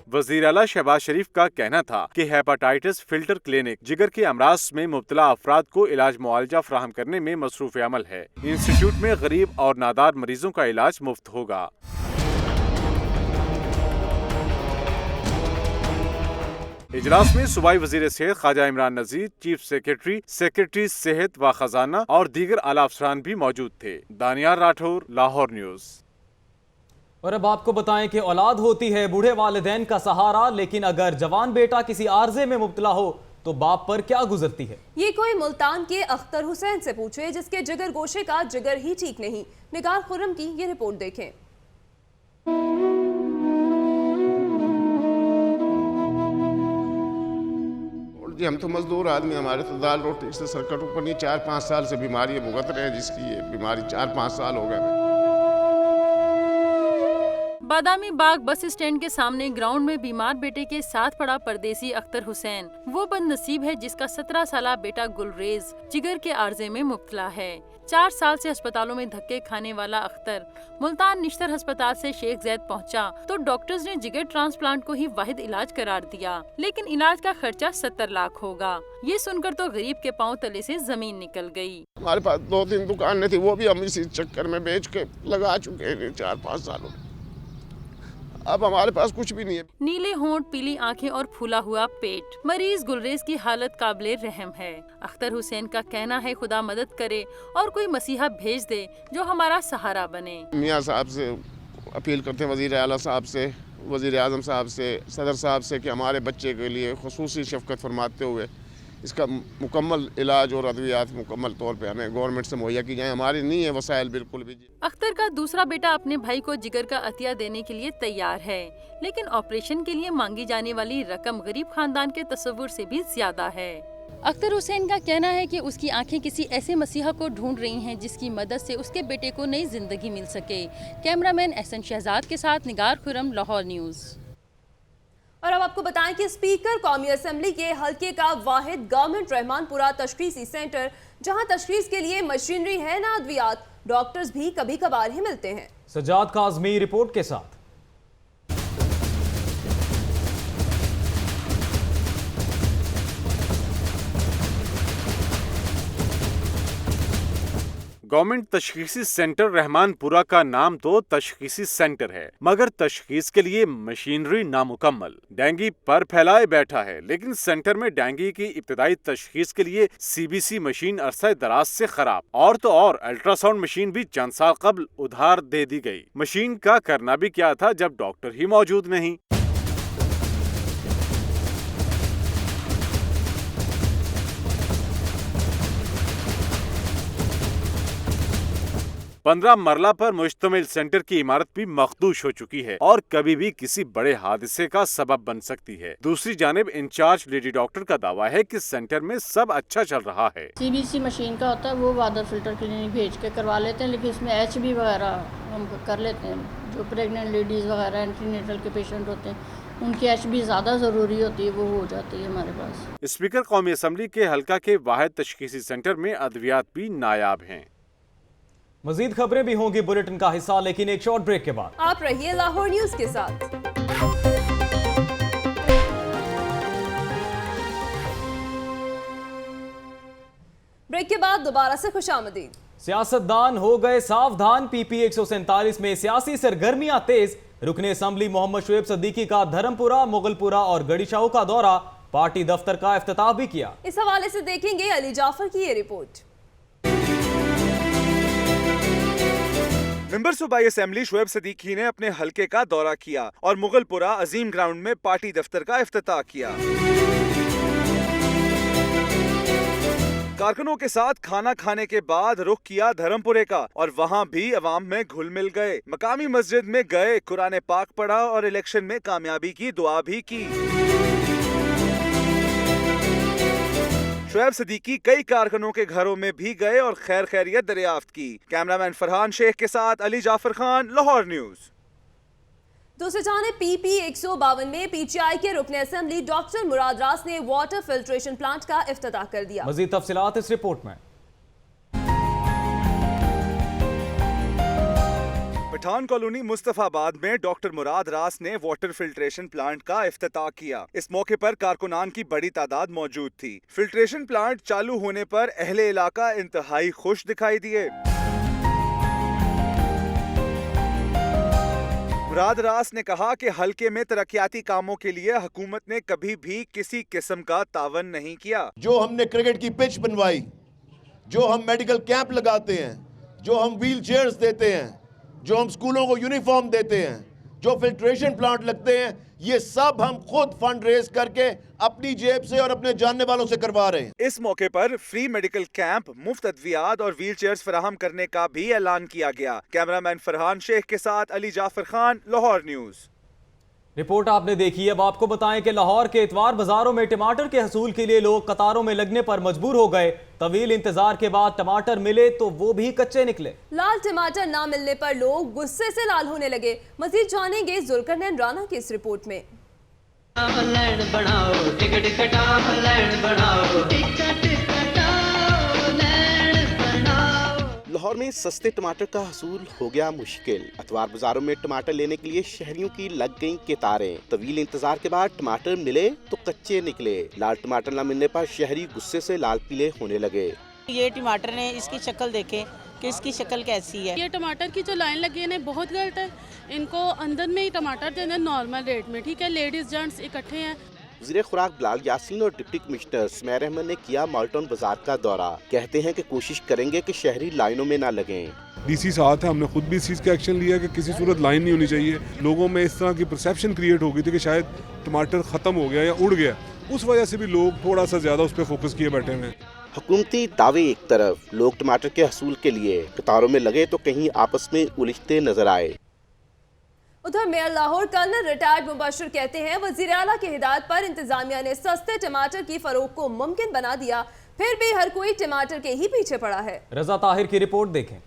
वज़ीर आला शहबाज शरीफ का कहना था कि हेपाटाइटिस फिल्टर क्लिनिक जिगर के अमराज में मुब्तला अफराद को इलाज मुआलजा फराहम करने में मसरूफ़ अमल है। इंस्टीट्यूट में गरीब और नादार मरीजों का इलाज मुफ्त होगा। इजलास में सूबाई वज़ीर सेहत ख्वाजा इमरान नज़ीर, चीफ सेक्रेटरी सेहत व खजाना और दीगर आला अफसरान भी मौजूद थे। दानियाल राठौर, लाहौर न्यूज़। और अब आपको बताएं कि औलाद होती है बूढ़े वालिदैन का सहारा, लेकिन अगर जवान बेटा किसी आर्जे में मुब्तला हो तो बाप पर क्या गुजरती है। ये कोई मुल्तान के अख्तर हुसैन से पूछे, जिसके जिगर गोशे का जिगर ही ठीक नहीं। निगार खुर्रम की ये रिपोर्ट देखें। जी हम तो मजदूर आदमी, हमारे तो दाल रोटी से सरकट ऊपर नहीं। 4-5 साल से बीमारी भुगत रहे हैं, जिसकी ये बीमारी 4-5 साल हो गए। बादामी बाग बस स्टैंड के सामने ग्राउंड में बीमार बेटे के साथ पड़ा परदेसी अख्तर हुसैन वो बदनसीब है जिसका 17 साला बेटा गुलरेज जिगर के आर्जे में मुब्तला है। 4 साल से अस्पतालों में धक्के खाने वाला अख्तर मुल्तान निश्तर अस्पताल से शेख जैद पहुंचा तो डॉक्टर्स ने जिगर ट्रांसप्लांट को ही वाहिद इलाज करार दिया, लेकिन इलाज का खर्चा 70 लाख होगा। ये सुनकर तो गरीब के पाँव तले से जमीन निकल गई। हमारे पास 2-3 दुकानें थी, वो भी हम इसी चक्कर में बेच के लगा चुके हैं 4-5 सालों में। अब हमारे पास कुछ भी नहीं है। नीले होंठ, पीली आंखें और फूला हुआ पेट, मरीज गुलरेज की हालत काबिले रहम है। अख्तर हुसैन का कहना है खुदा मदद करे और कोई मसीहा भेज दे जो हमारा सहारा बने। मियाँ साहब से अपील करते हैं, वज़ीर आला साहब से, वज़ीर आज़म साहब से, सदर साहब से कि हमारे बच्चे के लिए खुसूसी शफ़क़त फरमाते हुए इसका मुकम्मल इलाज और अद्वियात मुकम्मल तौर पे हमें गवर्नमेंट से मुहैया की जाए। हमारी नहीं है वसाइल बिल्कुल भी। अख्तर का दूसरा बेटा अपने भाई को जिगर का अतिया देने के लिए तैयार है, लेकिन ऑपरेशन के लिए मांगी जाने वाली रकम गरीब खानदान के तस्वुर से भी ज्यादा है। अख्तर हुसैन का कहना है कि उसकी आंखें किसी ऐसे मसीहा को ढूंढ रही हैं जिसकी मदद से उसके बेटे को नई जिंदगी मिल सके। कैमरामैन एहसन शहजाद के साथ निगार खुरम, लाहौर न्यूज़। और अब आपको बताएं कि स्पीकर कौमी असेंबली के हल्के का वाहिद गवर्नमेंट रहमानपुरा तशखीसी सेंटर, जहां तशखीस के लिए मशीनरी है ना अद्वियात, डॉक्टर्स भी कभी कभार ही मिलते हैं। सजाद काज़मी रिपोर्ट के साथ। गवर्नमेंट तशखीसी सेंटर रहमानपुरा का नाम तो तशखीसी सेंटर है, मगर तशखीस के लिए मशीनरी नामुकम्मल। डेंगू पर फैलाए बैठा है, लेकिन सेंटर में डेंगू की इब्तदाई तशखीस के लिए CBC मशीन अरसा दराज से खराब, और तो और अल्ट्रासाउंड मशीन भी चंद साल कबल उधार दे दी गई। मशीन का करना भी क्या था जब डॉक्टर ही मौजूद नहीं। 15 मरला पर मुश्तमिल सेंटर की इमारत भी मखदूश हो चुकी है और कभी भी किसी बड़े हादसे का सबब बन सकती है। दूसरी जानिब इंचार्ज लेडी डॉक्टर का दावा है कि सेंटर में सब अच्छा चल रहा है। CBC मशीन का होता है वो वाटर फिल्टर क्लिनिक भेज के करवा लेते हैं, लेकिन इसमें HB वगैरह हम कर लेते हैं। जो प्रेग्नेंट लेडीज़ वगैरह एंटीनेटल के पेशेंट होते हैं उनकी HB ज़्यादा ज़रूरी होती है, वो हो जाती है हमारे पास। स्पीकर कौमी असम्बली के हल्का के वाहिद तशखीसी सेंटर में अद्वियात भी नायाब हैं। मजीद खबरें भी होंगी बुलेटिन का हिस्सा, लेकिन एक शॉर्ट ब्रेक के बाद। आप रहिए लाहौर न्यूज के साथ। ब्रेक के बाद दोबारा से खुशामदीद। सियासतदान हो गए सावधान, PP 147 में सियासी सरगर्मियां तेज। रुकने असम्बली मोहम्मद शुएब सिद्दीकी का धर्मपुरा, मुगलपुरा और गड़ीशाहू का दौरा, पार्टी दफ्तर का इफ्तिताह भी किया। इस हवाले से देखेंगे अली जाफर की ये रिपोर्ट। मेंबर सूबाई असेंबली शुएब सिद्दीकी ने अपने हलके का दौरा किया और मुगलपुरा अजीम ग्राउंड में पार्टी दफ्तर का इफ्तिताह किया। कारकुनों के साथ खाना खाने के बाद रुख किया धर्मपुरे का और वहां भी अवाम में घुल मिल गए। मकामी मस्जिद में गए, कुरान पाक पढ़ा और इलेक्शन में कामयाबी की दुआ भी की। शुएब सिद्दीकी कई कारकुनों के घरों में भी गए और खैर खैरियत दरियाफ्त की। कैमरामैन फरहान शेख के साथ अली जाफर खान, लाहौर न्यूज। दूसरी जानिब PP 152 में PTI के रुकने असेंबली डॉक्टर मुराद रास ने वाटर फिल्ट्रेशन प्लांट का इफ्तिताह कर दिया। मजीद तफसीलात इस रिपोर्ट में। पठान कॉलोनी मुस्तफाबाद में डॉक्टर मुराद रास ने वाटर फिल्ट्रेशन प्लांट का इफ्तिताह किया। इस मौके पर कारकुनान की बड़ी तादाद मौजूद थी। फिल्ट्रेशन प्लांट चालू होने पर अहले इलाका इंतहाई खुश दिखाई दिए। मुराद रास ने कहा कि हलके में तरक्याती कामों के लिए हुकूमत ने कभी भी किसी किस्म का तावन नहीं किया। जो हमने क्रिकेट की पिच बनवाई, जो हम मेडिकल कैंप लगाते हैं, जो हम व्हील चेयर्स देते हैं, जो हम स्कूलों को यूनिफॉर्म देते हैं, जो फिल्ट्रेशन प्लांट लगते हैं, ये सब हम खुद फंड रेज करके अपनी जेब से और अपने जानने वालों से करवा रहे हैं। इस मौके पर फ्री मेडिकल कैंप, मुफ्त अद्वियात और व्हील चेयर्स फराहम करने का भी ऐलान किया गया। कैमरामैन फरहान शेख के साथ अली जाफर खान, लाहौर न्यूज। रिपोर्ट आपने देखी। अब आपको बताएं कि लाहौर के इतवार बाजारों में टमाटर के हसूल के लिए लोग कतारों में लगने पर मजबूर हो गए। तवील इंतजार के बाद टमाटर मिले तो वो भी कच्चे निकले। लाल टमाटर ना मिलने पर लोग गुस्से से लाल होने लगे। मजीद जानेंगे जुल्करनैन राना की इस रिपोर्ट में। लाहौर में सस्ते टमाटर का हसूल हो गया मुश्किल। अतवार बाजारों में टमाटर लेने के लिए शहरियों की लग गईं कतारें। तवील इंतजार के बाद टमाटर मिले तो कच्चे निकले। लाल टमाटर न मिलने पर शहरी गुस्से से लाल पीले होने लगे। ये टमाटर ने इसकी शक्ल देखे कि इसकी शक्ल कैसी है। ये टमाटर की जो लाइन लगी है ना बहुत गलत है। इनको अंदर में ही टमाटर देना नॉर्मल रेट में, ठीक है। लेडीज जेंट्स इकट्ठे हैं। वज़ीर खुराक बिलाल यासीन और डिप्टी कमिश्नर सुमैर अहमद ने किया माल्टन बाजार का दौरा। कहते हैं कि कोशिश करेंगे कि शहरी लाइनों में ना लगें। DC साथ है, हमने खुद भी इस चीज़ का एक्शन लिया कि किसी सूरत लाइन नहीं होनी चाहिए। लोगों में इस तरह की परसेप्शन क्रिएट हो गई थी कि शायद टमाटर ख़त्म हो गया या उड़ गया, उस वजह से भी लोग थोड़ा सा ज़्यादा उस पर फोकस किए बैठे हैं। हुकूमती दावे एक तरफ, लोग टमाटर के हसूल के लिए कतारों में लगे तो कहीं आपस में उलझते नजर आए। उधर mayor Lahore colonel retired Mubashar कहते हैं वजीर आला की हिदायत पर इंतजामिया ने सस्ते टमाटर की फरोख्त को मुमकिन बना दिया, फिर भी हर कोई टमाटर के ही पीछे पड़ा है। रजा ताहिर की रिपोर्ट देखें।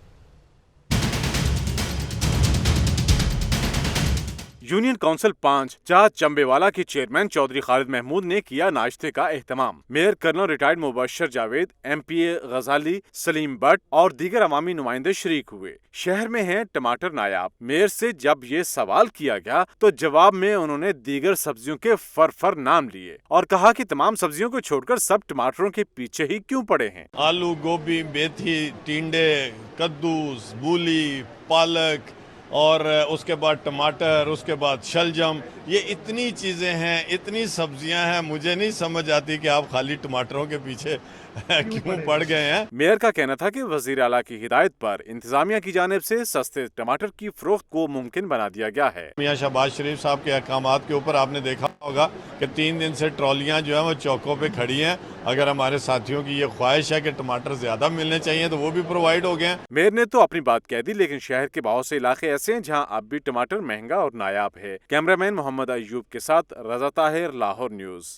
यूनियन काउंसिल 5 चाह चंबेवाला की चेयरमैन चौधरी खालिद महमूद ने किया नाश्ते का एहतमाम। Mayor colonel retired Mubashir Javed, MPA Ghazali, Salim but और दीगर अवामी नुमाइंदे शरीक हुए। शहर में हैं टमाटर नायाब। मेयर से जब ये सवाल किया गया तो जवाब में उन्होंने दीगर सब्जियों के फर नाम लिए और कहा कि तमाम सब्जियों को छोड़कर सब टमाटरों के पीछे ही क्यों पड़े हैं। आलू, गोभी, मेथी, टिंडे, कद्दूस, मूली, पालक और उसके बाद टमाटर, उसके बाद शलजम, ये इतनी चीज़ें हैं, इतनी सब्जियां हैं, मुझे नहीं समझ आती कि आप खाली टमाटरों के पीछे क्यों पड़ गए हैं। मेयर का कहना था कि वजीर आला की हिदायत पर इंतजामिया की जानिब से सस्ते टमाटर की फरोख्त को मुमकिन बना दिया गया है। मियां शहबाज शरीफ साहब के अहकामात के ऊपर आपने देखा होगा कि 3 दिन से ट्रॉलियां जो है वो चौकों पे खड़ी हैं। अगर हमारे साथियों की ये ख्वाहिश है कि टमाटर ज्यादा मिलने चाहिए तो वो भी प्रोवाइड हो गए। मेयर ने तो अपनी बात कह दी, लेकिन शहर के बहुत से इलाके ऐसे हैं जहाँ अब भी टमाटर महंगा और नायाब है। कैमरामैन मोहम्मद अयूब के साथ रजा ताहिर, लाहौर न्यूज।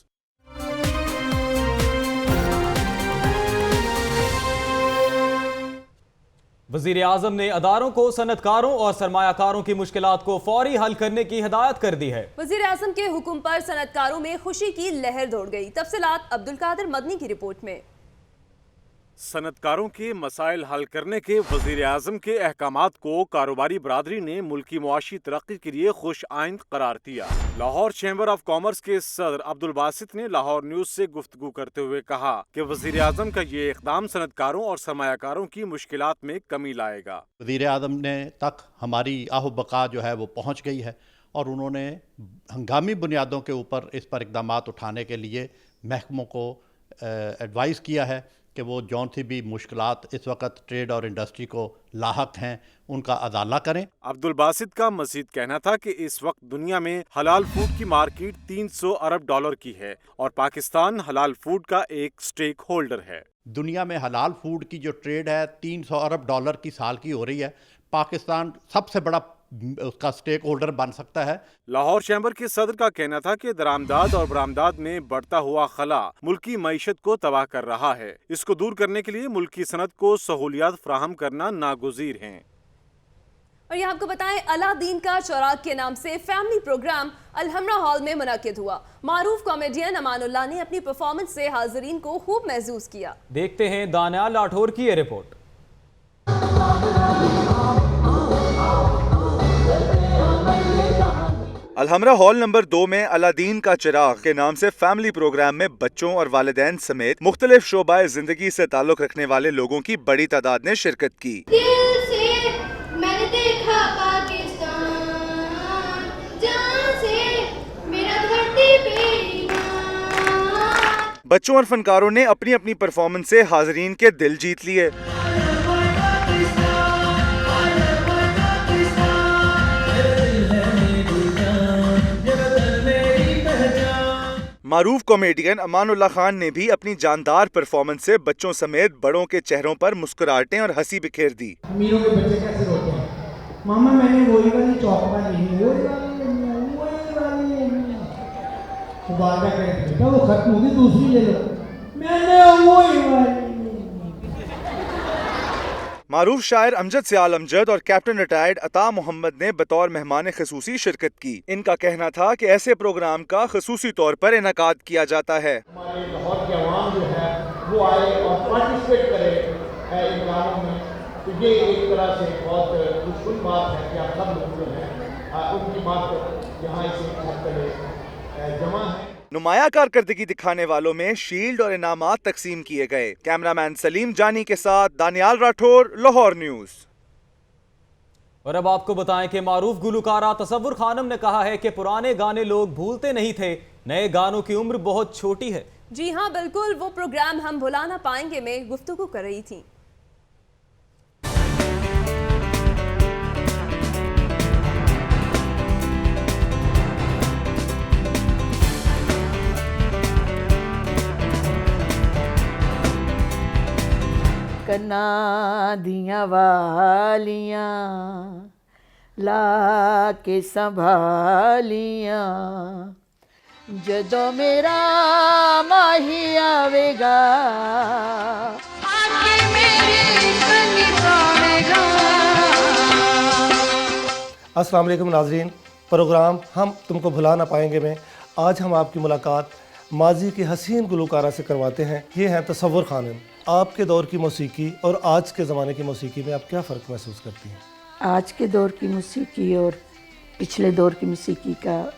वजीर आजम ने अदारों को सनतकारों और सरमायाकारों की मुश्किलात को फौरी हल करने की हिदायत कर दी है। वजीर आजम के हुक्म पर सनतकारों में खुशी की लहर दौड़ गई। तफसीलात अब्दुल कादिर मदनी की रिपोर्ट में। सनतकारों के मसाइल हल करने के वजीर आजम के अहकामात को कारोबारी बरादरी ने मुल्की मुआशी तरक्की के लिए खुश आइंद करार दिया। लाहौर चैम्बर ऑफ कॉमर्स के सदर अब्दुल बासित ने लाहौर न्यूज से गुफ्तगू करते हुए कहा कि वजीर आजम का ये इकदाम सनतकारों और सरमायाकारों की मुश्किलात में कमी लाएगा। वजीर आजम ने तक हमारी आहो बका जो है वो पहुँच गई है और उन्होंने हंगामी बुनियादों के ऊपर इस पर इकदाम उठाने के लिए महकमों को एडवाइस किया है कि वो जौन सी भी मुश्किलात इस वक्त ट्रेड और इंडस्ट्री को लाहक हैं उनका अदाला करें। अब्दुल बासित का मजीद कहना था कि इस वक्त दुनिया में हलाल फूड की मार्केट 300 अरब डॉलर की है और पाकिस्तान हलाल फूड का एक स्टेक होल्डर है। दुनिया में हलाल फूड की जो ट्रेड है 300 अरब डॉलर की साल की हो रही है। पाकिस्तान सबसे बड़ा उसका स्टेक होल्डर बन सकता है। लाहौर चैम्बर के सदर का कहना था कि दरामदाद और बरामदाद में बढ़ता हुआ खला मुल्की मईशत को तबाह कर रहा है। इसको दूर करने के लिए मुल्की सनत को सहूलियात फराहम करना नागुज़ीर है। और ये आपको बताएं, अलादीन का चौराग के नाम से फैमिली प्रोग्राम अलहमरा हॉल में मुनक्किद हुआ। मारूफ कॉमेडियन अमानुल्लाह ने अपनी परफॉर्मेंस से हाजिरीन को खूब महसूस किया। देखते हैं दानियाल राठौर की ये रिपोर्ट। अलहमरा हॉल नंबर 2 में अलादीन का चिराग के नाम से फैमिली प्रोग्राम में बच्चों और वालिदैन समेत मुख्तलिफ शोबाए जिंदगी से ताल्लुक रखने वाले लोगों की बड़ी तादाद ने शिरकत की। दिल से मैंने देखा पाकिस्तान, जहां से मेरा धरती पे ईमान। बच्चों और फनकारों ने अपनी अपनी परफॉर्मेंस से हाजरीन के दिल जीत लिए। मारूफ कॉमेडियन अमानुल्लाह खान ने भी अपनी जानदार परफॉर्मेंस से बच्चों समेत बड़ों के चेहरों पर मुस्कुराहटें और हंसी बिखेर दी। अमीरों के बच्चे कैसे रोते हैं, मामा मैंने वही वाली चौकवा ली, वही वाली तो बात बेटा वो खत्म होगी दूसरी ले लो, मैंने वही वाली। मारूफ शायर अमजद सियाल अमजद और कैप्टन रिटायर्ड अता मोहम्मद ने बतौर मेहमान खसूसी शिरकत की। इनका कहना था कि ऐसे प्रोग्राम का खसूसी तौर पर इनकाद किया जाता है। हमारे लाहौर के अवाम जो है वो आए और पार्टिसिपेट करे इन गानों में, तो ये एक तरह से बहुत खुशकुन बात है कि आप सब लोग जो हैं उनकी बात यहाँ इसे जमा है। नुमाया कारकर्दगी दिखाने वालों में शील्ड और इनामात तकसीम किए गए। कैमरामैन सलीम जानी के साथ दानियाल राठौर, लाहौर न्यूज। और अब आपको बताएं कि मारूफ गुलकारा तसव्वुर खानम ने कहा है कि पुराने गाने लोग भूलते नहीं थे, नए गानों की उम्र बहुत छोटी है। जी हाँ बिल्कुल, वो प्रोग्राम हम भुला ना पाएंगे में गुफ्तगू कर रही थी। कन्ना दियां वालियां ला के संभालियां, जदों मेरा माही आवेगा आके मेरी कन्नी पावेगा। अस्सलाम वालेकुम नाज़रीन, प्रोग्राम हम तुमको भुला ना पाएंगे में आज हम आपकी मुलाकात माजी के हसीन गुलकारा से करवाते हैं। ये हैं तसव्वुर खानम। आपके दौर की मौसीकी और आज के ज़माने की मौसीकी में आप क्या फ़र्क महसूस करती हैं? आज के दौर की मौसीकी और पिछले दौर की मौसीकी का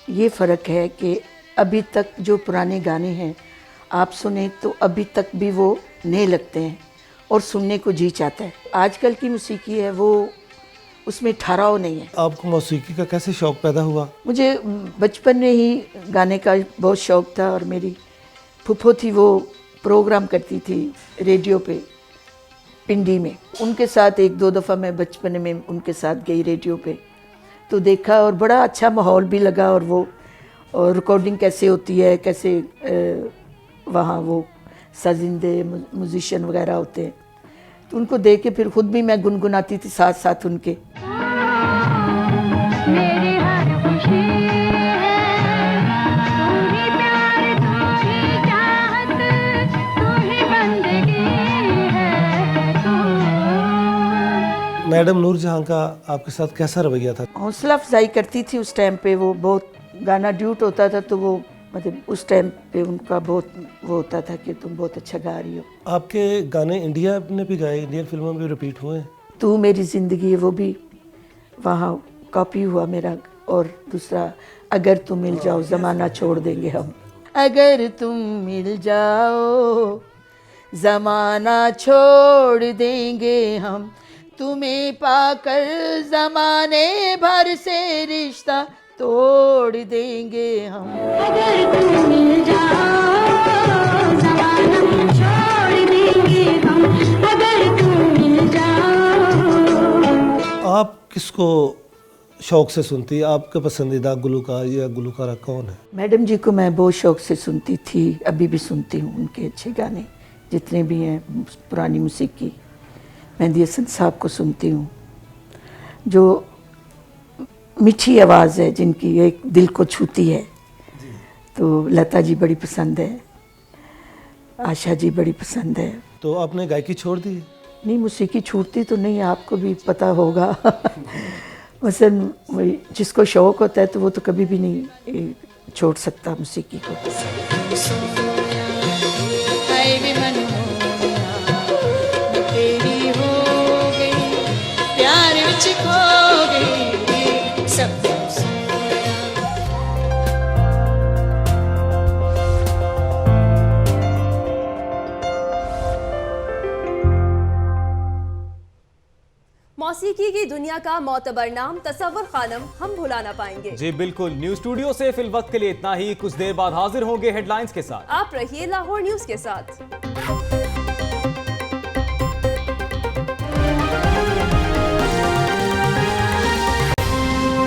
ये फ़र्क है कि अभी तक जो पुराने गाने हैं आप सुने तो अभी तक भी वो नए लगते हैं और सुनने को जी चाहता है। आजकल की मौसीकी है वो उसमें ठहराव नहीं है। आपको मौसीकी का कैसे शौक़ पैदा हुआ? मुझे बचपन में ही गाने का बहुत शौक़ था और मेरी फूफो थी, वो प्रोग्राम करती थी रेडियो पे पिंडी में। उनके साथ एक दो दफ़ा मैं बचपन में उनके साथ गई रेडियो पे, तो देखा और बड़ा अच्छा माहौल भी लगा। और वो और रिकॉर्डिंग कैसे होती है, कैसे वहाँ वो साजिंदे म्यूजिशियन वगैरह होते हैं, तो उनको देख के फिर ख़ुद भी मैं गुनगुनाती थी साथ साथ उनके। मैडम नूरजहां का आपके साथ कैसा रवैया था? हौसला अफजाई करती थी उस टाइम पे। वो बहुत गाना ड्यूट होता था तो वो मतलब उस टाइम पे उनका बहुत वो होता था कि तुम बहुत अच्छा गा रही हो। आपके गाने इंडिया में भी गाए, इंडियन फिल्मों में भी रिपीट हुए हैं। तू मेरी ज़िंदगी है वो भी वहाँ कॉपी हुआ मेरा, और दूसरा अगर तुम मिल जाओ ज़माना छोड़ देंगे हम। अगर तुम मिल जाओ ज़माना छोड़ देंगे हम, तुम्हें पाकर ज़माने भर से रिश्ता तोड़ देंगे हम। अगर तुम मिल जाओ ज़माना छोड़ देंगे हम, अगर तुम मिल जाओ। आप किसको शौक से सुनती है? आपका पसंदीदा गुलूकार या गुलूकारा कौन है? मैडम जी को मैं बहुत शौक से सुनती थी, अभी भी सुनती हूँ उनके अच्छे गाने जितने भी हैं पुरानी मौसीकी। मेहंदी हसन साहब को सुनती हूँ, जो मीठी आवाज़ है जिनकी, एक दिल को छूती है। तो लता जी बड़ी पसंद है, आशा जी बड़ी पसंद है। तो आपने गायकी छोड़ दी? नहीं, मौसीकी छूटती तो नहीं, आपको भी पता होगा। मसलन जिसको शौक़ होता है तो वो तो कभी भी नहीं छोड़ सकता मौसीकी को। तेरी हो गई प्यार विच खो गई सब। मौसीकी की दुनिया का मोतबर नाम तसव्वुर खानम हम भुला ना पाएंगे। जी बिल्कुल। न्यूज स्टूडियो से फिल वक्त के लिए इतना ही। कुछ देर बाद हाजिर होंगे हेडलाइंस के साथ। आप रहिए लाहौर न्यूज के साथ।